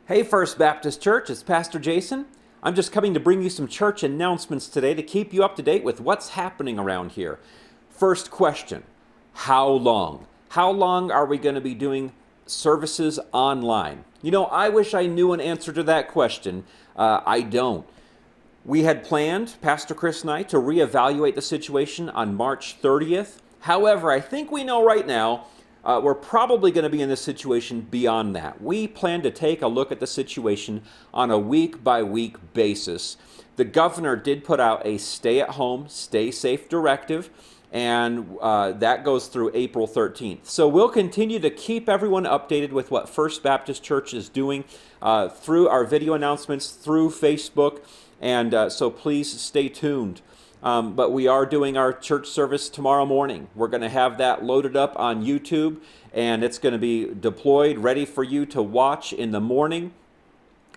Hey, First Baptist Church, it's Pastor Jason. I'm just coming to bring you some church announcements today to keep you up to date with what's happening around here. First question, how long? How long are we going to be doing services online? You know, I wish I knew an answer to that question. I don't. We had planned, Pastor Chris and I, to reevaluate the situation on March 30th. However, I think we know right now we're probably going to be in this situation beyond that. We plan to take a look at the situation on a week-by-week basis. The governor did put out a stay-at-home, stay-safe directive, and that goes through April 13th. So we'll continue to keep everyone updated with what First Baptist Church is doing through our video announcements, through Facebook, and so please stay tuned. But we are doing our church service tomorrow morning. We're going to have that loaded up on YouTube, and it's going to be deployed, ready for you to watch in the morning.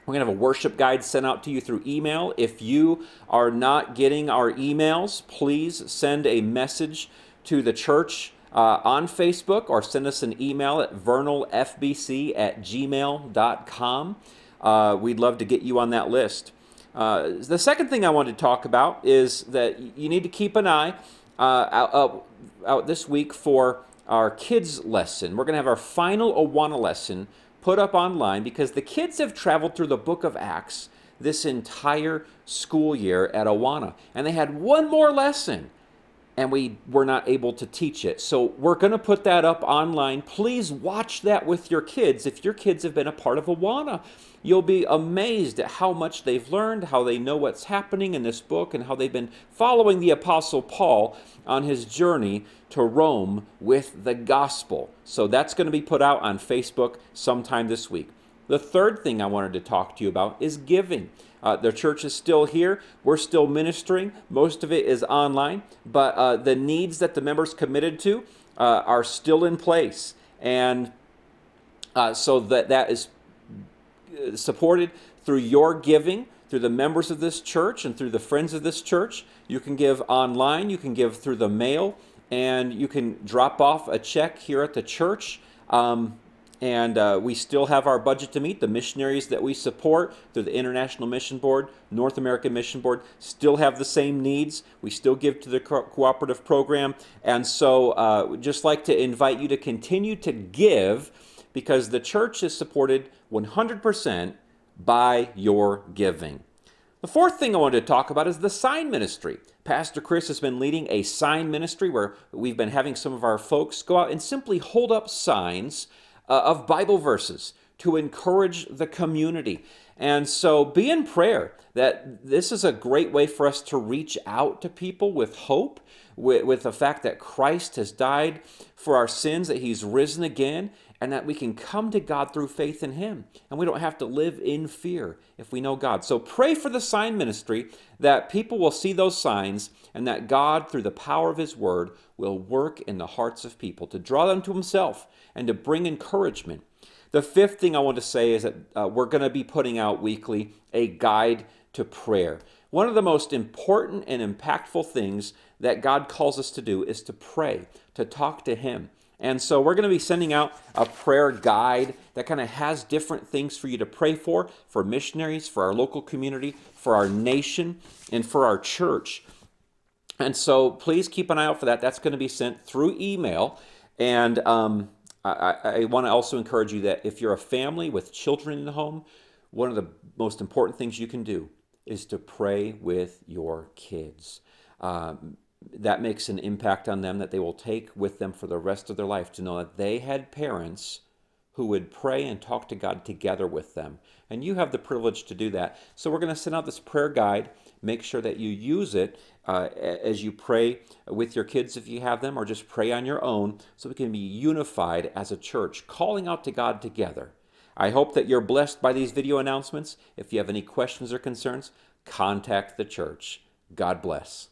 We're going to have a worship guide sent out to you through email. If you are not getting our emails, please send a message to the church on Facebook or send us an email at vernalfbc@gmail.com. We'd love to get you on that list. The second thing I wanted to talk about is that you need to keep an eye out this week for our kids lesson. We're going to have our final Awana lesson put up online because the kids have traveled through the book of Acts this entire school year at Awana. And they had one more lesson, and we were not able to teach it. So we're going to put that up online. Please watch that with your kids. If your kids have been a part of Awana, you'll be amazed at how much they've learned, how they know what's happening in this book, and how they've been following the Apostle Paul on his journey to Rome with the gospel. So that's going to be put out on Facebook sometime this week. The third thing I wanted to talk to you about is giving. The church is still here. We're still ministering. Most of it is online, but the needs that the members committed to are still in place. And so that is supported through your giving, through the members of this church and through the friends of this church. You can give online, you can give through the mail, and you can drop off a check here at the church. And we still have our budget to meet. The missionaries that we support through the International Mission Board, North American Mission Board, still have the same needs. We still give to the cooperative program. And so just like to invite you to continue to give, because the church is supported 100% by your giving. The fourth thing I wanted to talk about is the sign ministry. Pastor Chris has been leading a sign ministry where we've been having some of our folks go out and simply hold up signs of Bible verses to encourage the community. And so be in prayer that this is a great way for us to reach out to people with hope, with the fact that Christ has died for our sins, that he's risen again, and that we can come to God through faith in him. And we don't have to live in fear if we know God. So pray for the sign ministry, that people will see those signs, and that God, through the power of his word, will work in the hearts of people to draw them to himself and to bring encouragement. The fifth thing I want to say is that we're going to be putting out weekly a guide to prayer. One of the most important and impactful things that God calls us to do is to pray, to talk to him. And so we're going to be sending out a prayer guide that kind of has different things for you to pray for missionaries, for our local community, for our nation, and for our church. And so please keep an eye out for that. That's going to be sent through email. And I want to also encourage you that if you're a family with children in the home, one of the most important things you can do is to pray with your kids. That makes an impact on them that they will take with them for the rest of their life, to know that they had parents who would pray and talk to God together with them. And you have the privilege to do that. So we're going to send out this prayer guide. Make sure that you use it as you pray with your kids if you have them, or just pray on your own, so we can be unified as a church, calling out to God together. I hope that you're blessed by these video announcements. If you have any questions or concerns, contact the church. God bless.